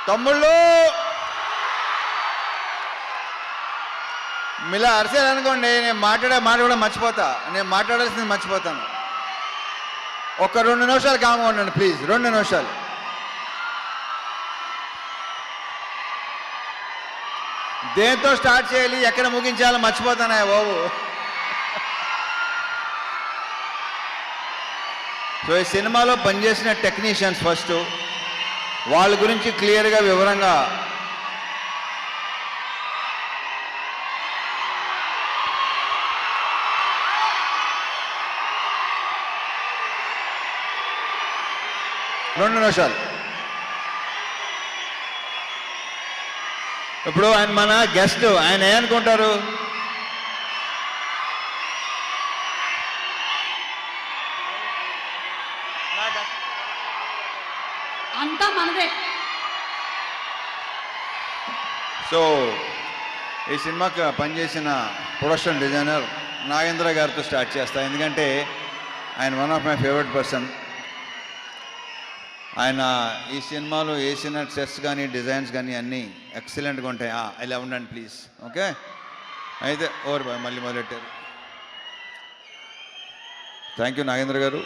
తమ్ముళ్ళు మీలా అరిసేయాలనుకోండి, నేను మాట కూడా మర్చిపోతా. నేను మాట్లాడాల్సింది మర్చిపోతాను. ఒక 2 నిమిషాలు కామ్గా ఉండండి ప్లీజ్, 2 నిమిషాలు. దేంతో స్టార్ట్ చేయాలి, ఎక్కడ ముగించాలో మర్చిపోతానా బాబు. సో ఈ సినిమాలో పనిచేసిన టెక్నీషియన్స్ ఫస్ట్, వాళ్ళ గురించి క్లియర్గా వివరంగా రెండు నిమిషాలు. ఇప్పుడు ఆయన మన గెస్ట్, ఆయన ఏమనుకుంటారు? అంతా మనదే. సో ఈ సినిమాకి పనిచేసిన ప్రొడక్షన్ డిజైనర్ నాగేంద్ర గారితో స్టార్ట్ చేస్తా, ఎందుకంటే ఆయన one of my favourite person. ఆయన ఈ సినిమాలో వేసిన సెట్స్ కానీ డిజైన్స్ కానీ అన్నీ ఎక్సలెంట్గా ఉంటాయి. ఇలా ఉండండి ప్లీజ్. ఓకే, అయితే ఓవర్ బాయ్, మళ్ళీ మొదలెట్టారు. థ్యాంక్ యూ నాగేంద్ర గారు.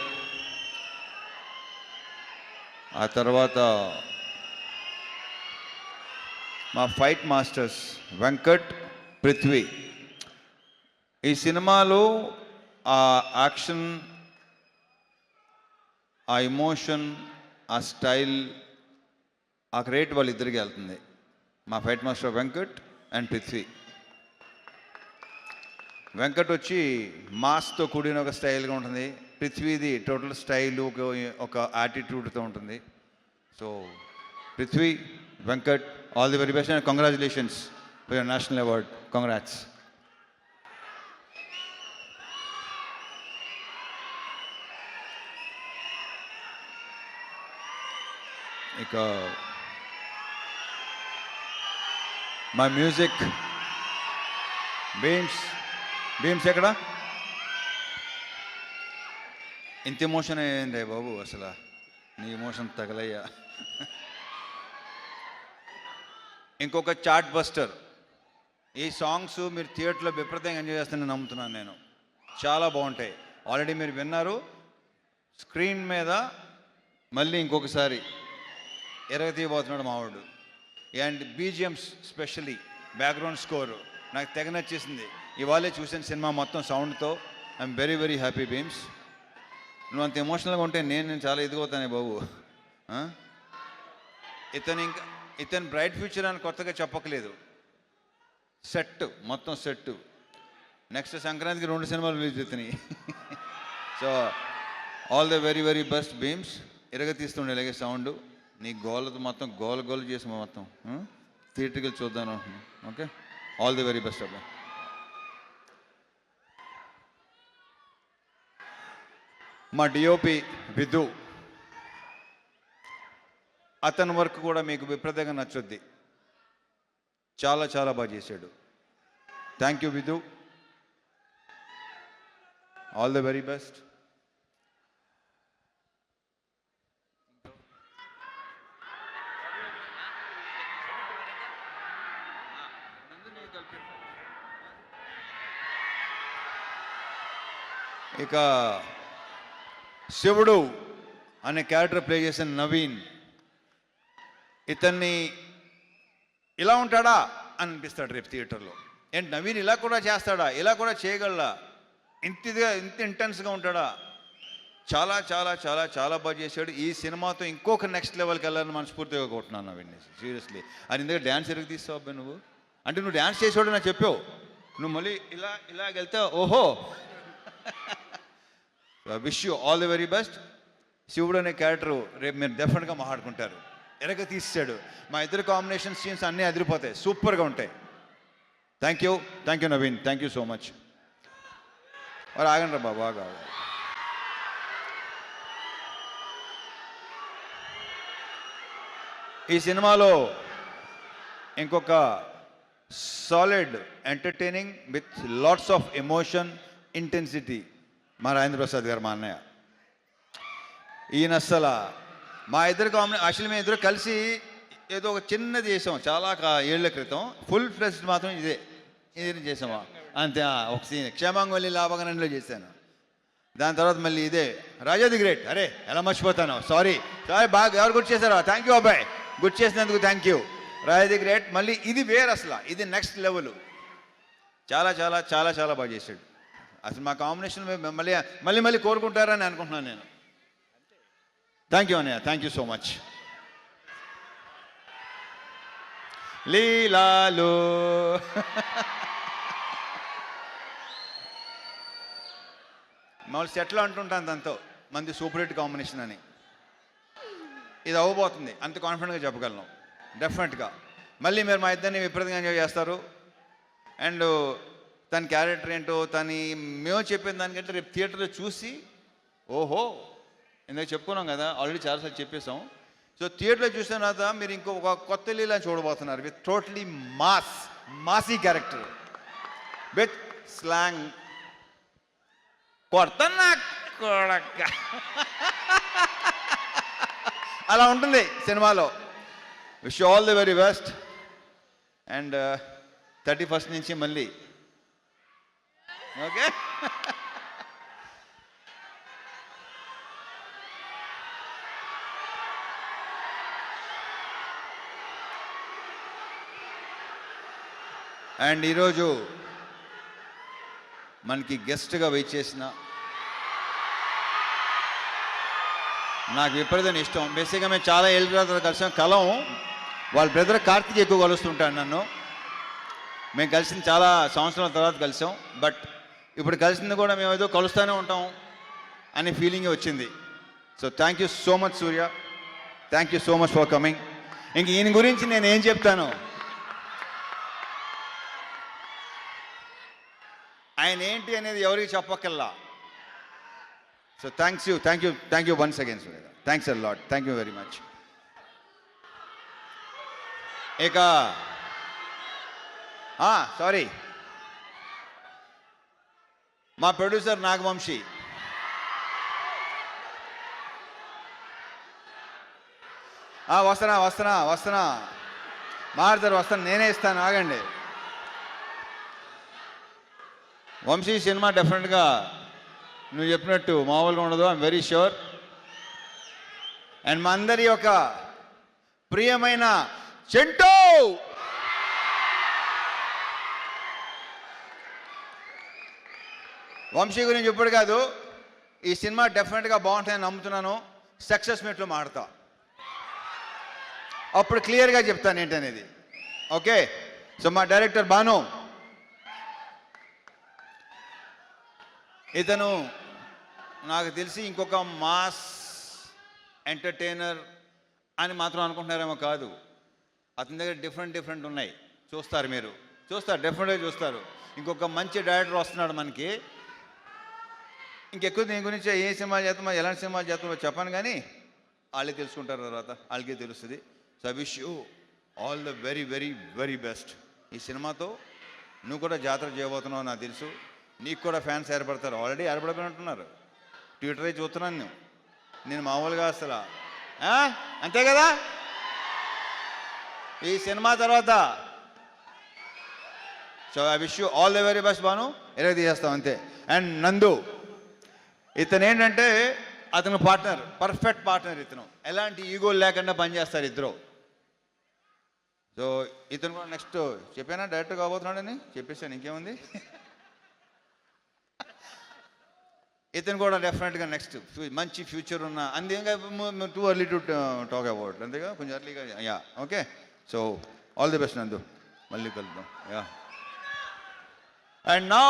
ఆ తర్వాత మా ఫైట్ మాస్టర్స్ వెంకట్, పృథ్వీ. ఈ సినిమాలో ఆ యాక్షన్, ఆ ఎమోషన్, ఆ స్టైల్, ఆ క్రెడిట్ వాళ్ళిద్దరికి వెళ్తుంది. మా fight master Venkat and Prithvi. Venkat వచ్చి మాస్తో కూడిన ఒక స్టైల్గా ఉంటుంది, పృథ్వీది టోటల్ స్టైల్, ఒక యాటిట్యూడ్తో ఉంటుంది. So Prithvi, Venkat, all the very best and congratulations for your national award. Congrats. ఇక మా మ్యూజిక్ భీమ్స్ ఎక్కడ? ఇంత ఎమోషన్ అయ్యింది బాబు, అసలు నీ ఎమోషన్ తగలయ్యా. ఇంకొక చార్ట్ బస్టర్. ఈ సాంగ్స్ మీరు థియేటర్లో విపరీతంగా ఎంజాయ్ చేస్తానని నమ్ముతున్నాను నేను. చాలా బాగుంటాయి. ఆల్రెడీ మీరు విన్నారు. స్క్రీన్ మీద మళ్ళీ ఇంకొకసారి ఎరగతీయబోతున్నాడు మావాడు. And BGMs, specially background score నాకు తెగ నచ్చేసింది. ఇవాళే చూసిన సినిమా మొత్తం సౌండ్తో. I'm very very happy Bheems. నువ్వు అంత ఎమోషనల్గా ఉంటే నేను చాలా ఎదిగవుతానే బాబు. ఇతను బ్రైట్ ఫ్యూచర్ అని కొత్తగా చెప్పకలేదు. సెట్, మొత్తం సెట్. నెక్స్ట్ సంక్రాంతికి 2 సినిమాలు రిలీజ్ అవుతున్నాయి. So all the very very best Bheems. ఎరగతీస్తుండే ఇలాగే సౌండ్. నీ గోలతో మొత్తం గోల చేసి మొత్తం థియేటర్కి వెళ్ళి చూద్దాను అనుకున్నాను. Okay, all the very best అబ్బా. మా డిఓపి విధు, అతని వర్క్ కూడా మీకు విపరీతంగా నచ్చుద్ది. చాలా చాలా బాగా చేశాడు. Thank you Vidhu, all the very best. ఇక శివుడు అనే క్యారెక్టర్ ప్లే చేసిన నవీన్. ఇతన్ని ఇలా ఉంటాడా అని అనిపిస్తాడు రేపు థియేటర్లో. ఏంటి నవీన్ ఇలా కూడా చేస్తాడా, ఇలా కూడా చేయగలడా, ఇంత ఇంటెన్స్గా ఉంటాడా? చాలా చాలా చాలా చాలా బాగా చేశాడు. ఈ సినిమాతో ఇంకొక నెక్స్ట్ లెవెల్కి వెళ్ళాలని మనస్ఫూర్తిగా కొట్టున్నాను నవీన్. సీరియస్లీ. అది ఇందులో డ్యాన్స్ ఎరుగు తీస్తావు అబ్బాయి నువ్వు. అంటే నువ్వు డ్యాన్స్ చేసేవాడు నాకు చెప్పావు. నువ్వు మళ్ళీ ఇలా వెళ్తే ఓహో. Wish you all the very best. శివుడు అనే క్యారెక్టరు రేపు మీరు డెఫినెట్గా మాట్లాడుకుంటారు. ఎరగ తీసాడు. మా ఇద్దరు కాంబినేషన్ సీన్స్ అన్నీ అదిరిపోతాయి, సూపర్గా ఉంటాయి. Thank you Naveen, thank you so much. మరి ఆగండి రా బాగా. ఈ సినిమాలో ఇంకొక solid entertaining with lots of emotion, intensity మా రాజేంద్ర ప్రసాద్ గారు, మా అన్నయ్య. ఈయన అస్సలు మా ఇద్దరు యాక్చువల్లీ మేము ఇద్దరు కలిసి ఏదో ఒక చిన్నది చేసాం చాలా ఏళ్ల క్రితం. ఫుల్ ఫ్లెజ్డ్ మాత్రం ఇది చేసామా అంతే. ఒక సీన్ క్షేమాంగవల్లి లాభగనంలో చేశాను. దాని తర్వాత మళ్ళీ ఇదే రాజా ది గ్రేట్. అరే ఎలా మర్చిపోతాను, సారీ బాగా ఎవరు గుర్తు చేశారో థ్యాంక్ యూ అబ్బాయి, గుర్తు చేసినందుకు thank you. Raja the great మళ్ళీ ఇది వేరు, అసలు ఇది నెక్స్ట్ లెవెల్. చాలా చాలా చాలా చాలా బాగా చేశాడు. అసలు మా కాంబినేషన్ మళ్ళీ మళ్ళీ మళ్ళీ కోరుకుంటారని అనుకుంటున్నాను నేను. థ్యాంక్ యూ అన్నయ్య, థ్యాంక్ యూ సో మచ్. లీలాలు మామూలు సెట్లో అంటుంటాను దాంతో మంది సూపర్ హిట్ కాంబినేషన్ అని. ఇది అవ్వబోతుంది, అంత కాన్ఫిడెంట్గా చెప్పగలను డెఫినెట్గా. మళ్ళీ మీరు మా ఇద్దరిని విపరీతంగా ఎంజాయ్ చేస్తారు. అండ్ తన క్యారెక్టర్ ఏంటో మేము చెప్పిన దానికంటే రేపు థియేటర్లో చూసి ఓహో ఇందాక చెప్పుకున్నాం కదా, ఆల్రెడీ చాలాసార్లు చెప్పేసాం. సో థియేటర్లో చూసిన తర్వాత మీరు ఇంకొక కొత్త లీలా చూడబోతున్నారు with totally Masih character with slang. కొడుతున్నా కొడక అలా ఉంటుంది సినిమాలో. Wish all the very best. And 31st నుంచి మళ్ళీ ఓకే. అండ్ ఈరోజు మనకి గెస్ట్గా వెయిట్ చేసిన నాకు విపరీతం ఇష్టం. బేసిక్గా మేము చాలా ఏళ్ళ తర్వాత కలిసాం. వాళ్ళ బ్రదర్ కార్తీక్ ఎక్కువ కలుస్తుంటాను నన్ను. మేము కలిసిన చాలా సంవత్సరాల తర్వాత కలిసాం. బట్ ఇప్పుడు కలిసింది కూడా మేము ఏదో కలుస్తూనే ఉంటాం అనే ఫీలింగ్ వచ్చింది. So thank you so much Surya, thank you so much for coming. ఇంక ఈయన గురించి నేను ఏం చెప్తాను, ఆయన ఏంటి అనేది ఎవరికి చెప్పక్కల్లా. So thank you once again Surya. Thanks a lot, thank you very much. ఇక సారీ మా ప్రొడ్యూసర్ నాగవంశీ. వస్తున్నా మారుతారు, వస్తాను, నేనే ఇస్తాను, ఆగండి. వంశీ సినిమా డెఫినెట్గా నువ్వు చెప్పినట్టు మామూలుగా ఉండదు, ఐఎమ్ వెరీ ష్యూర్. అండ్ మా అందరి యొక్క ప్రియమైన చెంటూ వంశీ గురించి ఇప్పుడు కాదు, ఈ సినిమా డెఫినెట్గా బాగుంటుందని నమ్ముతున్నాను. సక్సెస్ మీట్లో మాడతా, అప్పుడు క్లియర్గా చెప్తాను ఏంటనేది. ఓకే. సో మా డైరెక్టర్ భాను, ఇతను నాకు తెలిసి ఇంకొక మాస్ ఎంటర్టైనర్ అని మాత్రం అనుకుంటున్నారేమో కాదు. అతని దగ్గర డిఫరెంట్ ఉన్నాయి. చూస్తారు, మీరు చూస్తారు, డెఫినెట్గా చూస్తారు. ఇంకొక మంచి డైరెక్టర్ వస్తున్నాడు మనకి. ఇంకెక్కువ దీని గురించి ఏ సినిమా చేస్తామో ఎలాంటి సినిమా చేస్తామో చెప్పాను, కానీ వాళ్ళే తెలుసుకుంటారు తర్వాత, వాళ్ళకే తెలుస్తుంది. So I wish you all the very very very best. ఈ సినిమాతో నువ్వు కూడా జాతర చేయబోతున్నావు నాకు తెలుసు. నీకు కూడా ఫ్యాన్స్ ఏర్పడతారు, ఆల్రెడీ ఏర్పడిపోయినట్టున్నారు. ట్విట్టరే చూస్తున్నాను నేను మామూలుగా అసలు. అంతే కదా. ఈ సినిమా తర్వాత so I wish you all the very best Bhanu. ఎలాగ తీసేస్తాం అంతే. అండ్ నందు, ఇతను ఏంటంటే అతను పార్ట్నర్, పర్ఫెక్ట్ పార్ట్నర్. ఇతను ఎలాంటి ఈగోలు లేకుండా పనిచేస్తారు ఇద్దరు. సో ఇతను కూడా నెక్స్ట్ చెప్పానా డైరెక్టర్ కాబోతున్నాడని చెప్పేసాను, ఇంకేముంది. ఇతను కూడా డెఫినెట్గా నెక్స్ట్ మంచి ఫ్యూచర్ ఉన్న అంతేగా. Too early to talk about, అంతేగా కొంచెం ఎర్లీగా. Yeah okay. So all the best నందు, మళ్ళీ కలుద్దాం. యా. And now